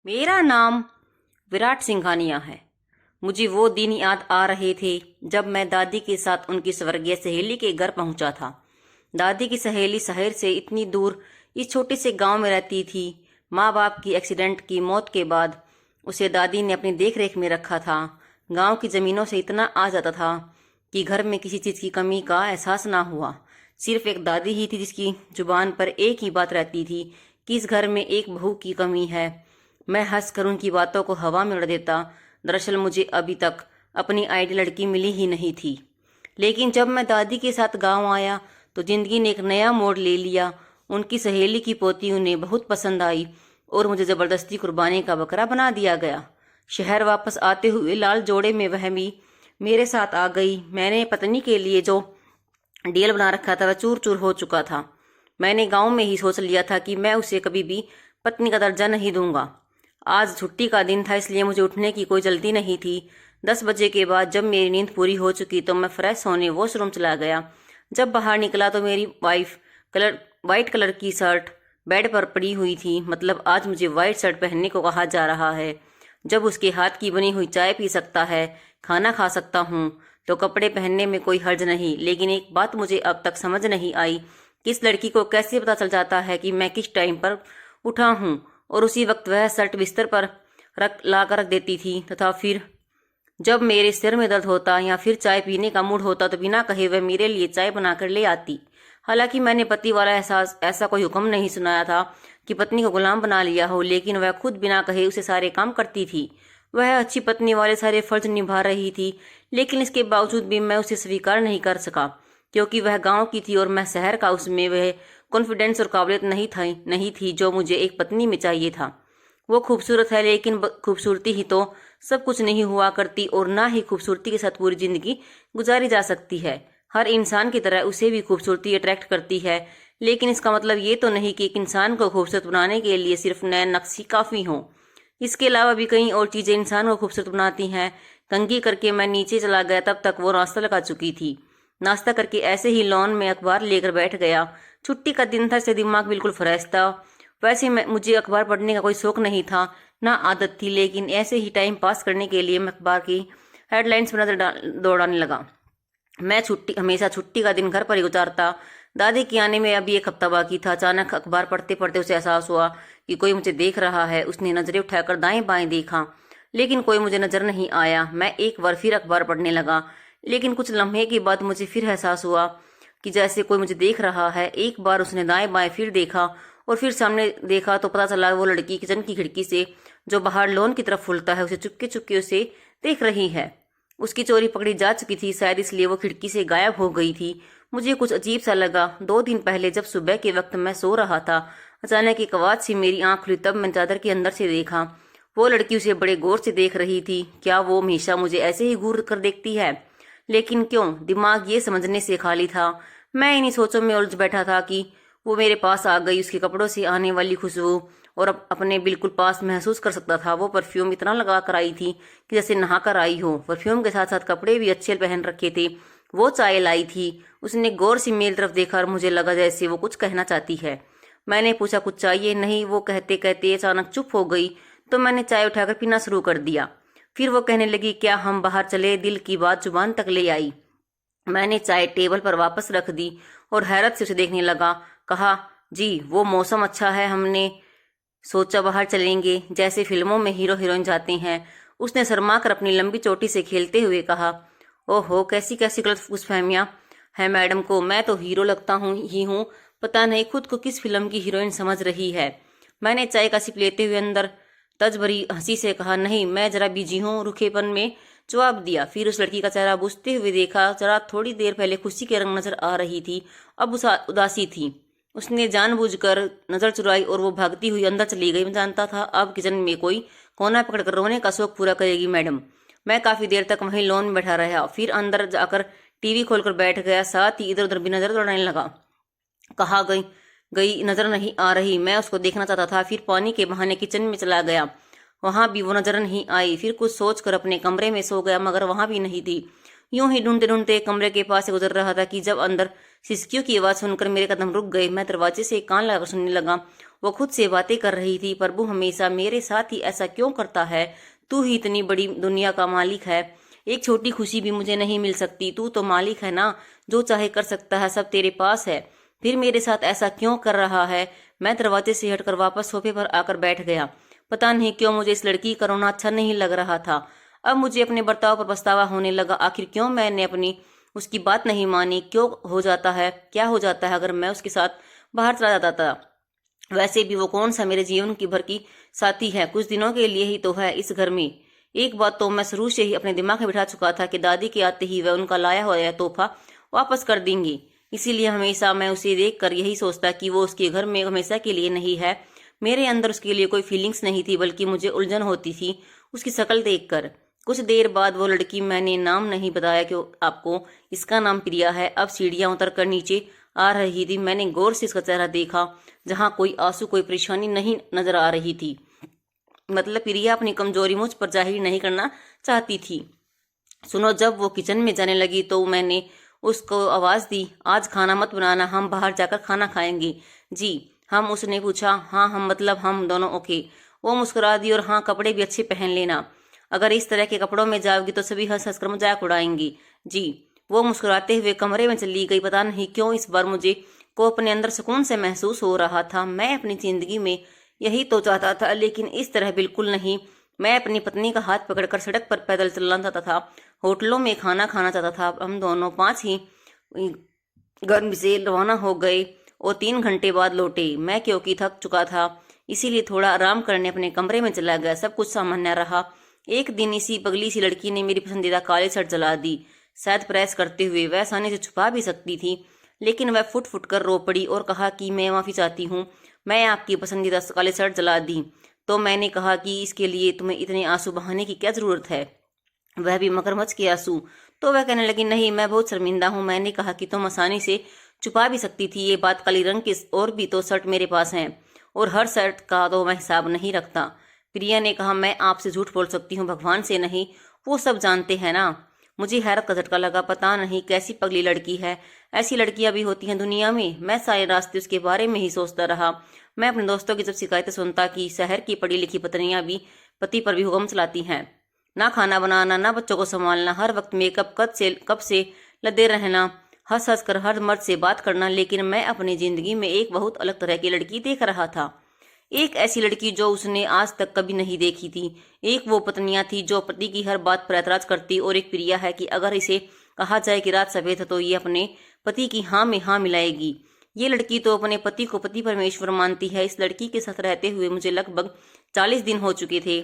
मेरा नाम विराट सिंघानिया है। मुझे वो दिन याद आ रहे थे जब मैं दादी के साथ उनकी स्वर्गीय सहेली के घर पहुंचा था। दादी की सहेली शहर से इतनी दूर इस छोटे से गांव में रहती थी। माँ बाप की एक्सीडेंट की मौत के बाद उसे दादी ने अपनी देख रेख में रखा था। गांव की जमीनों से इतना आ जाता था कि घर में किसी चीज़ की कमी का एहसास ना हुआ। सिर्फ एक दादी ही थी जिसकी जुबान पर एक ही बात रहती थी कि इस घर में एक बहू की कमी है। मैं हंस कर उनकी बातों को हवा में उड़ा देता। दरअसल मुझे अभी तक अपनी आइडियल लड़की मिली ही नहीं थी। लेकिन जब मैं दादी के साथ गांव आया तो जिंदगी ने एक नया मोड़ ले लिया। उनकी सहेली की पोती उन्हें बहुत पसंद आई और मुझे जबरदस्ती कुर्बानी का बकरा बना दिया गया। शहर वापस आते हुए लाल जोड़े में वह भी मेरे साथ आ गई। मैंने पत्नी के लिए जो डील बना रखा था वह चूर चूर हो चुका था। मैंने गांव में ही सोच लिया था कि मैं उसे कभी भी पत्नी का दर्जा नहीं दूंगा। आज छुट्टी का दिन था इसलिए मुझे उठने की कोई जल्दी नहीं थी। 10 बजे के बाद जब मेरी नींद पूरी हो चुकी तो मैं फ्रेश होने वॉशरूम चला गया। जब बाहर निकला तो मेरी वाइट कलर की शर्ट बेड पर पड़ी हुई थी। मतलब आज मुझे वाइट शर्ट पहनने को कहा जा रहा है। जब उसके हाथ की बनी हुई चाय पी सकता है, खाना खा सकता हूँ, तो कपड़े पहनने में कोई हर्ज नहीं। लेकिन एक बात मुझे अब तक समझ नहीं आई कि इस लड़की को कैसे पता चल जाता है कि मैं किस टाइम पर उठा हूँ और उसी वक्त वह शर्ट बिस्तर पर रख देती थी। तथा फिर जब मेरे सिर में दर्द होता या फिर चाय पीने का मूड होता तो बिना कहे वह मेरे लिए चाय बनाकर ले आती। हालांकि मैंने पति वाला एहसास ऐसा कोई हुक्म नहीं सुनाया था कि पत्नी को गुलाम बना लिया हो, लेकिन वह खुद बिना कहे उसे सारे काम करती थी। वह अच्छी पत्नी वाले सारे फर्ज निभा रही थी, लेकिन इसके बावजूद भी मैं उसे स्वीकार नहीं कर सका क्योंकि वह गांव की थी और मैं शहर का। उसमें वह कॉन्फिडेंस और काबिलियत नहीं थी जो मुझे एक पत्नी में चाहिए था। वो खूबसूरत है, लेकिन खूबसूरती ही तो सब कुछ नहीं हुआ करती और ना ही खूबसूरती के साथ पूरी जिंदगी गुजारी जा सकती है। हर इंसान की तरह उसे भी खूबसूरती अट्रैक्ट करती है, लेकिन इसका मतलब ये तो नहीं कि एक इंसान को खूबसूरत बनाने के लिए सिर्फ नैन नक्श ही काफी हो। इसके अलावा भी कई और चीजें इंसान को खूबसूरत बनाती हैं। कंघी करके मैं नीचे चला गया, तब तक वो नाश्ता लगा चुकी थी। नाश्ता करके ऐसे ही लॉन में अखबार लेकर बैठ गया। छुट्टी का दिन था, इससे दिमाग बिल्कुल फ्रेश था। वैसे मुझे अखबार पढ़ने का कोई शौक नहीं था, ना आदत थी, लेकिन ऐसे ही टाइम पास करने के लिए मैं अखबार की हेडलाइंस पर नजर दौड़ाने लगा। मैं हमेशा छुट्टी का दिन घर पर ही गुजारता। दादी के आने में अभी एक हफ्ता बाकी था। अचानक अखबार पढ़ते पढ़ते उसे एहसास हुआ कि कोई मुझे देख रहा है। उसने नजरें उठाकर दाएं बाएं देखा, लेकिन कोई मुझे नजर नहीं आया। मैं एक बार फिर अखबार पढ़ने लगा, लेकिन कुछ लम्हे के बाद मुझे फिर एहसास हुआ कि जैसे कोई मुझे देख रहा है। एक बार उसने दाएं बाएं फिर देखा और फिर सामने देखा तो पता चला वो लड़की किचन की खिड़की से जो बाहर लॉन की तरफ फुलता है उसे चुपके चुपके उसे देख रही है। उसकी चोरी पकड़ी जा चुकी थी, शायद इसलिए वो खिड़की से गायब हो गई थी। मुझे कुछ अजीब सा लगा। 2 दिन पहले जब सुबह के वक्त मैं सो रहा था, अचानक एक आवाज से मेरी आंख खुली। तब मैंने चादर के अंदर से देखा, वो लड़की उसे बड़े गौर से देख रही थी। क्या वो हमेशा मुझे ऐसे ही घूर कर देखती है? लेकिन क्यों? दिमाग ये समझने से खाली था। मैं इन्हीं सोचों में उलझ बैठा था कि वो मेरे पास आ गई। उसके कपड़ों से आने वाली खुशबू और अपने बिल्कुल पास महसूस कर सकता था। वो परफ्यूम इतना लगा कर आई थी कि जैसे नहा कर आई हो। परफ्यूम के साथ साथ कपड़े भी अच्छे पहन रखे थे। वो चाय लाई थी। उसने गौर से मेरी तरफ देखा और मुझे लगा जैसे वो कुछ कहना चाहती है। मैंने पूछा, कुछ चाहिए? नहीं, वो कहते कहते अचानक चुप हो गई। तो मैंने चाय उठाकर पीना शुरू कर दिया। फिर वो कहने लगी, क्या हम बाहर चले? दिल की बात जुबान तक ले आई। मैंने चाय टेबल पर वापस रख दी और हैरत से उसे देखने लगा। कहा, जी वो मौसम अच्छा है, हमने सोचा बाहर चलेंगे, जैसे फिल्मों में हीरो हीरोइन जाते हैं। उसने शर्मा कर अपनी लंबी चोटी से खेलते हुए कहा। ओहो, कैसी कैसी गलत फहमियां है मैडम को। मैं तो हीरो लगता हूँ, पता नहीं खुद को किस फिल्म की हीरोइन समझ रही है। मैंने चाय का सिप लेते हुए अंदर तज भरी हंसी से कहा, नहीं मैं जरा बिजी हूँ, रुखेपन में जवाब दिया। फिर उस लड़की का चेहरा बुझते हुए देखा। जरा थोड़ी देर पहले खुशी के रंग नजर आ रही थी, अब उदासी थी। उसने जानबूझकर नजर चुराई और वो भागती हुई अंदर चली गई। मैं जानता था अब किचन में कोई कोना पकड़कर रोने का शौक पूरा करेगी मैडम। मैं काफी देर तक वहीं लॉन में बैठा रहा, फिर अंदर जाकर टीवी खोलकर बैठ गया। साथ ही इधर उधर भी नजर दौड़ाने लगा। कहाँ गई नजर नहीं आ रही। मैं उसको देखना चाहता था। फिर पानी के बहाने किचन में चला गया, वहां भी वो नजर नहीं आई। फिर कुछ सोचकर अपने कमरे में सो गया, मगर वहां भी नहीं थी। यूं ही ढूंढते ढूंढते कमरे के पास से गुजर रहा था कि जब अंदर सिसकियों की आवाज सुनकर मेरे कदम रुक गए। मैं दरवाजे से कान लगाकर सुनने लगा वो खुद से बातें कर रही थी। प्रभु हमेशा मेरे साथ ही ऐसा क्यों करता है? तू ही इतनी बड़ी दुनिया का मालिक है, एक छोटी खुशी भी मुझे नहीं मिल सकती? तू तो मालिक है ना, जो चाहे कर सकता है, सब तेरे पास है, फिर मेरे साथ ऐसा क्यों कर रहा है? मैं दरवाजे से हटकर वापस सोफे पर आकर बैठ गया। पता नहीं क्यों मुझे इस लड़की का रोना अच्छा नहीं लग रहा था। अब मुझे अपने बर्ताव पर पछतावा होने लगा। आखिर क्यों मैंने अपनी उसकी बात नहीं मानी? क्यों हो जाता है, क्या हो जाता है अगर मैं उसके साथ बाहर चला जाता था? वैसे भी वो कौन सा मेरे जीवन की भर की साथी है, कुछ दिनों के लिए ही तो है इस घर में। एक बात तो मैं शुरू से ही अपने दिमाग में बिठा चुका था कि दादी के आते ही वह उनका लाया हुआ तोहफा वापस कर देंगी। इसीलिए हमेशा मैं उसे देख कर यही सोचता कि वो उसके घर में हमेशा के लिए नहीं है। मेरे अंदर उसके लिए कोई फीलिंग्स नहीं थी, बल्कि मुझे उलझन होती थी उसकी शक्ल देखकर। कुछ देर बाद वो लड़की, मैंने नाम नहीं बताया कि आपको, इसका नाम प्रिया है, अब सीढ़ियां उतर कर नीचे आ रही थी। मैंने गौर से इसका चेहरा देखा, जहां कोई आंसू, कोई परेशानी नहीं नजर आ रही थी। मतलब प्रिया अपनी कमजोरी मुझ पर जाहिर नहीं करना चाहती थी। सुनो, जब वो किचन में जाने लगी तो मैंने उसको आवाज दी, आज खाना मत बनाना, हम बाहर जाकर खाना खाएंगे। जी हम, उसने पूछा। हाँ हम, मतलब हम दोनों? ओके। वो मुस्कुरा दी, और हाँ, कपड़े भी अच्छे पहन लेना, अगर इस तरह के कपड़ों में जाओगी तो सभी हंस हंस कर मजाक उड़ाएंगी। जी। वो मुस्कुराते हुए कमरे में चली गई। पता नहीं क्यों इस बार मुझे को अपने अंदर सुकून से महसूस हो रहा था। मैं अपनी जिंदगी में यही तो चाहता था, लेकिन इस तरह बिल्कुल नहीं। मैं अपनी पत्नी का हाथ पकड़कर सड़क पर पैदल चलना चाहता था, होटलों में खाना खाना चाहता था। हम दोनों 5 ही घर से रवाना हो गए और 3 घंटे बाद लौटे। मैं क्योंकि थक चुका था, इसीलिए थोड़ा आराम करने अपने कमरे में चला गया। सब कुछ सामान्य रहा। एक दिन इसी पगली सी लड़की ने मेरी पसंदीदा काली शर्ट जला दी। शायद प्रेस करते हुए वह आसानी से छुपा भी सकती थी, लेकिन वह फुट फुट कर रो पड़ी और कहा कि मैं माफ़ी चाहती हूँ, मैं आपकी पसंदीदा काली शर्ट जला दी। तो मैंने कहा कि इसके लिए तुम्हें इतने आंसू बहाने की क्या ज़रूरत है, वह भी मगरमच्छ के आंसू। तो वह कहने लगी, नहीं, मैं बहुत शर्मिंदा हूँ। मैंने कहा कि तुम आसानी से छुपा भी सकती थी ये बात, काली रंग की और भी तो शर्ट मेरे पास हैं, और हर शर्ट का तो मैं हिसाब नहीं रखता। प्रिया ने कहा, मैं आपसे झूठ बोल सकती हूँ, भगवान से नहीं, वो सब जानते हैं ना। मुझे हैरत का झटका लगा। पता नहीं कैसी पगली लड़की है, ऐसी लड़कियां भी होती हैं दुनिया में। मैं सारे रास्ते उसके बारे में ही सोचता रहा। मैं अपने दोस्तों की जब शिकायतें सुनता कि शहर की पढ़ी लिखी पत्नियां भी पति पर भी हुक्म चलाती हैं, ना खाना बनाना, ना बच्चों को संभालना, हर वक्त मेकअप कब से लदे रहना, हंस हंस कर हर मर्द से बात करना। लेकिन मैं अपनी जिंदगी में एक बहुत अलग तरह की लड़की देख रहा था। एक ऐसी लड़की जो उसने आज तक कभी नहीं देखी थी। एक वो पत्नियां थी जो पति की हर बात पर ऐतराज करती, और एक प्रिया है कि अगर इसे कहा जाए कि रात सफेद है तो ये अपने पति की हाँ में हाँ मिलाएगी। ये लड़की तो अपने पति को पति परमेश्वर मानती है। इस लड़की के साथ रहते हुए मुझे लगभग 40 दिन हो चुके थे।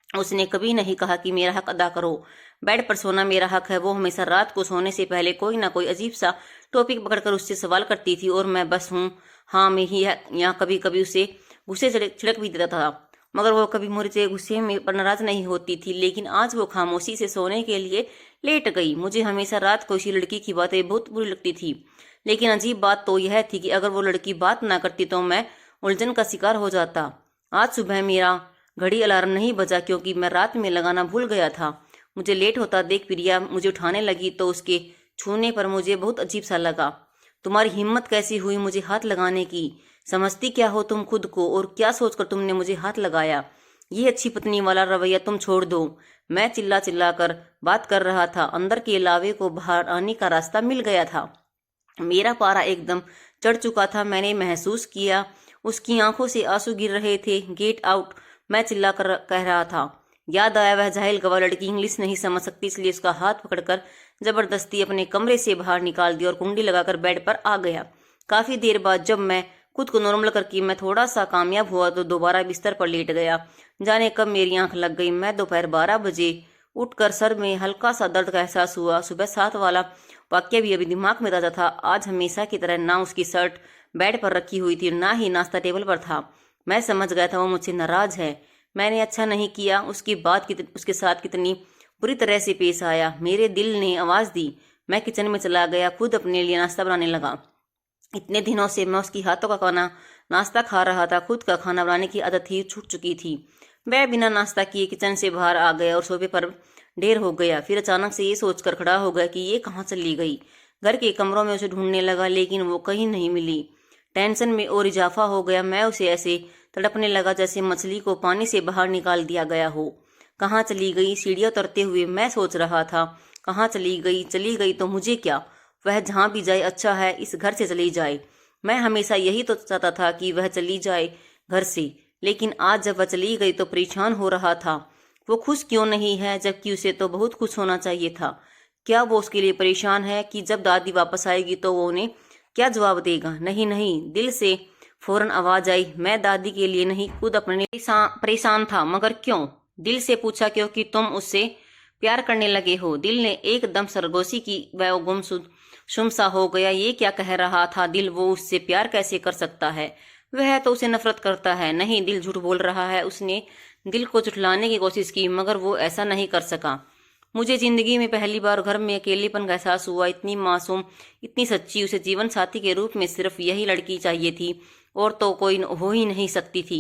उसने कभी नहीं कहा कि मेरा हक अदा करो, बेड पर सोना मेरा हक है। वो हमेशा रात को सोने से पहले कोई ना कोई अजीब सा टॉपिक पकड़कर उससे सवाल करती थी, और मैं बस हूँ हाँ में ही यहाँ कभी कभी उसे गुस्से छिड़क भी देता था, मगर वो कभी मुझे गुस्से में पर नाराज नहीं होती थी। लेकिन आज वो खामोशी से सोने के लिए लेट गई। मुझे हमेशा रात को इसी लड़की की बातें बहुत बुरी लगती थी, लेकिन अजीब बात तो यह थी कि अगर वो लड़की बात ना करती तो मैं उलझन का शिकार हो जाता। आज सुबह मेरा घड़ी अलार्म नहीं बजा, क्योंकि मैं रात में लगाना भूल गया था। मुझे लेट होता देख प्रिया मुझे उठाने लगी, तो उसके छूने पर मुझे बहुत अजीब सा लगा। तुम्हारी हिम्मत कैसी हुई मुझे हाथ लगाने की? समझती क्या हो तुम खुद को, और क्या सोचकर तुमने मुझे हाथ लगाया? ये अच्छी पत्नी वाला रवैया तुम छोड़ दो। मैं चिल्ला चिल्ला कर बात कर रहा था। अंदर के लावे को बाहर आने का रास्ता मिल गया था। मेरा पारा एकदम चढ़ चुका था। मैंने महसूस किया उसकी आंखों से आंसू गिर रहे थे। गेट आउट, मैं चिल्ला कर कह रहा था। याद आया वह जाहिल गवाह लड़की इंग्लिश नहीं समझ सकती, इसलिए उसका हाथ पकड़कर जबरदस्ती अपने कमरे से बाहर निकाल दिया और कुंडी लगाकर बेड पर आ गया। काफी देर बाद जब मैं खुद को नॉर्मल करके मैं थोड़ा सा कामयाब हुआ तो दोबारा बिस्तर पर लेट गया। जाने कब मेरी आंख लग गई। मैं दोपहर 12 बजे उठकर सर में हल्का सा दर्द का एहसास हुआ। सुबह 7 वाला वाक्य भी अभी दिमाग में ताजा था। आज हमेशा की तरह ना उसकी शर्ट बेड पर रखी हुई थी, ना ही नाश्ता टेबल पर था। मैं समझ गया था वो मुझसे नाराज है। मैंने अच्छा नहीं किया उसके बाद उसके साथ कितनी बुरी तरह से पेश आया। मेरे दिल ने आवाज दी। मैं किचन में चला गया, खुद अपने लिए नाश्ता बनाने लगा। इतने दिनों से मैं उसकी हाथों का खाना नाश्ता खा रहा था, खुद का खाना बनाने की आदत ही छूट चुकी थी। वह बिना नाश्ता किए किचन से बाहर आ गया और सोफे पर ढेर हो गया। फिर अचानक से ये सोचकर खड़ा हो गया कि ये कहाँ चली गई। घर के कमरों में उसे ढूंढने लगा, लेकिन वो कहीं नहीं मिली। टेंशन में और इजाफा हो गया। मैं उसे ऐसे तड़पने लगा जैसे मछली को पानी से बाहर निकाल दिया गया हो। कहाँ चली गई? सीढ़ियाँ उतरते हुए मैं सोच रहा था, कहाँ चली गई? चली गई तो मुझे क्या, वह जहाँ भी जाए अच्छा है, इस घर से चली जाए। मैं हमेशा यही तो चाहता था कि वह चली जाए घर से, लेकिन आज जब वह चली गई तो परेशान हो रहा था। वो खुश क्यों नहीं है, जबकि उसे तो बहुत खुश होना चाहिए था। क्या वो उसके लिए परेशान है कि जब दादी वापस आएगी तो वो उन्हें क्या जवाब देगा? नहीं नहीं, दिल से फौरन आवाज आई। मैं दादी के लिए नहीं, खुद अपने लिए परेशान था। मगर क्यों? दिल से पूछा। क्योंकि तुम उससे प्यार करने लगे हो। दिल ने एकदम सरगोशी की। वह गुम सा हो गया। ये क्या कह रहा था दिल? वो उससे प्यार कैसे कर सकता है? वह तो उसे नफरत करता है। नहीं, दिल झूठ बोल रहा है। उसने दिल को झुठलाने की कोशिश की, मगर वो ऐसा नहीं कर सका। मुझे जिंदगी में पहली बार घर में अकेलेपन का एहसास हुआ। इतनी मासूम, इतनी सच्ची। उसे जीवन साथी के रूप में सिर्फ यही लड़की चाहिए थी, और तो कोई हो ही नहीं सकती थी।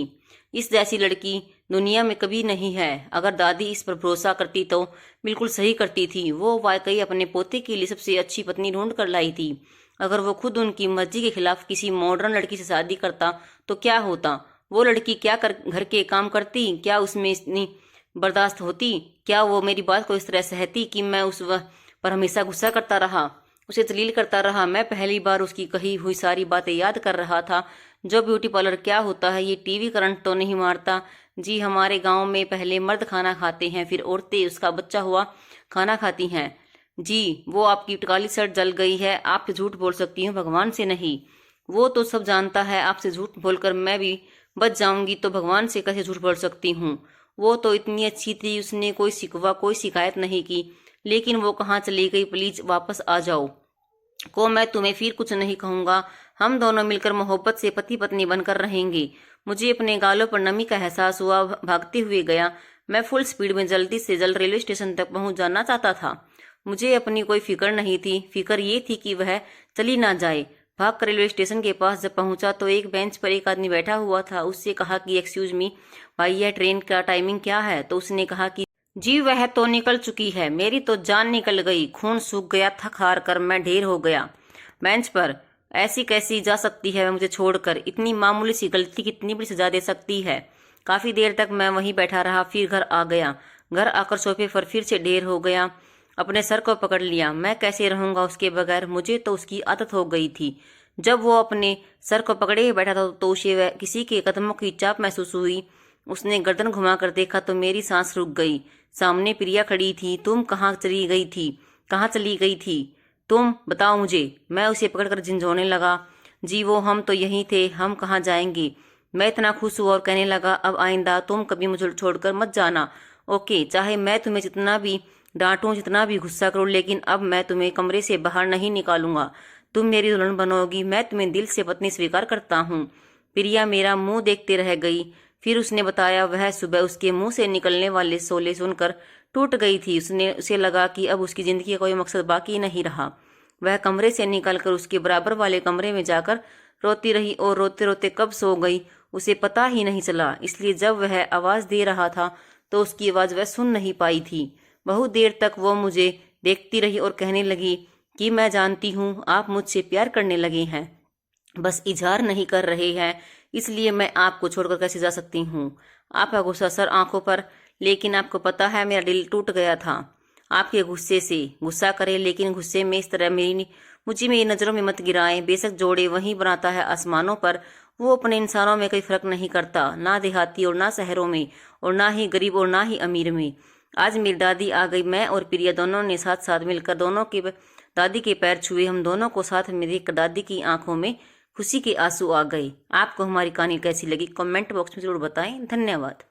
इस जैसी लड़की दुनिया में कभी नहीं है। अगर दादी इस पर भरोसा करती तो बिल्कुल सही करती थी। वो वाकई अपने पोते के लिए सबसे अच्छी पत्नी ढूंढ कर लाई थी। अगर वो खुद उनकी मर्जी के खिलाफ किसी मॉडर्न लड़की से शादी करता तो क्या होता? वो लड़की क्या घर के काम करती? क्या उसमें इतनी बर्दाश्त होती? क्या वो मेरी बात को इस तरह सहती कि मैं उस पर हमेशा गुस्सा करता रहा, उसे जलील करता रहा? मैं पहली बार उसकी कही हुई सारी बातें याद कर रहा था। जो ब्यूटी पार्लर क्या होता है? ये टीवी करंट तो नहीं मारता? जी, हमारे गांव में पहले मर्द खाना खाते हैं, फिर औरतें उसका बच्चा हुआ खाना खाती हैं। जी, वो आपकी काली शर्ट जल गई है। आपसे झूठ बोल सकती हूँ, भगवान से नहीं। वो तो सब जानता है। आपसे झूठ बोलकर मैं भी बच जाऊंगी तो भगवान से कैसे झूठ बोल सकती हूँ? वो तो इतनी अच्छी थी, उसने कोई शिकवा कोई शिकायत नहीं की। लेकिन वो कहाँ चली गई? प्लीज वापस आ जाओ। को मैं तुम्हें फिर कुछ नहीं कहूंगा। हम दोनों मिलकर मोहब्बत से पति पत्नी बनकर रहेंगे। मुझे अपने गालों पर नमी का एहसास हुआ। भागते हुए गया। मैं फुल स्पीड में जल्दी से जल्द रेलवे स्टेशन तक पहुंच जाना चाहता था। मुझे अपनी कोई फिक्र नहीं थी। फिक्र ये थी कि वह चली ना जाए। भागकर रेलवे स्टेशन के पास जब पहुंचा तो एक बेंच पर एक आदमी बैठा हुआ था। उससे कहा कि एक्सक्यूज मी भाई, यह ट्रेन का टाइमिंग क्या है? तो उसने कहा कि जी वह तो निकल चुकी है। मेरी तो जान निकल गई। खून सूख गया। थक हार कर मैं ढेर हो गया बेंच पर। ऐसी कैसी जा सकती है मुझे छोड़कर? इतनी मामूली सी गलती कितनी बड़ी सजा दे सकती है? काफी देर तक मैं वहीं बैठा रहा, फिर घर आ गया। घर आकर सोफे पर फिर से ढेर हो गया। अपने सर को पकड़ लिया। मैं कैसे रहूंगा उसके बगैर? मुझे तो उसकी आदत हो गई थी। जब वो अपने सर को पकड़े हुए बैठा था तो उसे किसी के कदमों की चाप महसूस हुई। उसने गर्दन घुमाकर देखा तो मेरी सांस रुक गई। सामने प्रिया खड़ी थी। तुम कहाँ चली गई थी? कहाँ चली गई थी तुम? बताओ मुझे। मैं उसे पकड़कर झिंझोने लगा। जी वो हम तो यहीं थे, हम कहाँ जाएंगे? मैं इतना खुश हुआ और कहने लगा, अब आइंदा तुम कभी मुझे छोड़कर मत जाना, ओके? चाहे मैं तुम्हें जितना भी डांटूं, जितना भी गुस्सा करूं, लेकिन अब मैं तुम्हें कमरे से बाहर नहीं निकालूंगा। तुम मेरी दुल्हन बनोगी। मैं तुम्हें दिल से पत्नी स्वीकार करता हूँ। प्रिया मेरा मुंह देखते रह गई। फिर उसने बताया वह सुबह उसके मुंह से निकलने वाले शोले सुनकर टूट गई थी। उसे लगा कि अब उसकी जिंदगी का कोई मकसद बाकी नहीं रहा। वह कमरे से निकलकर उसके बराबर वाले कमरे में जाकर रोती रही और रोते रोते कब सो गई उसे पता ही नहीं चला। इसलिए जब वह आवाज दे रहा था तो उसकी आवाज वह सुन नहीं पाई थी। बहुत देर तक वो मुझे देखती रही और कहने लगी कि मैं जानती हूँ आप मुझसे प्यार करने लगे हैं, बस इजहार नहीं कर रहे हैं, इसलिए मैं आपको छोड़कर कैसे जा सकती हूँ? आपका गुस्सा सर आंखों पर, लेकिन आपको पता है मेरा दिल टूट गया था आपके गुस्से से। गुस्सा करे, लेकिन गुस्से में इस तरह मुझे मेरी नज़रों में मत गिराएं। बेशक जोड़े वहीं बनाता है आसमानों पर। वो अपने इंसानों में कोई फर्क नहीं करता, ना देहाती और ना शहरों में, और ना ही गरीब और ना ही अमीर में। आज मेरी दादी आ गई। मैं और प्रिया दोनों ने साथ साथ मिलकर दोनों के दादी के पैर छुए। हम दोनों को साथ में देखकर दादी की आंखों में खुशी के आंसू आ गए। आपको हमारी कहानी कैसी लगी कमेंट बॉक्स में जरूर बताएं। धन्यवाद।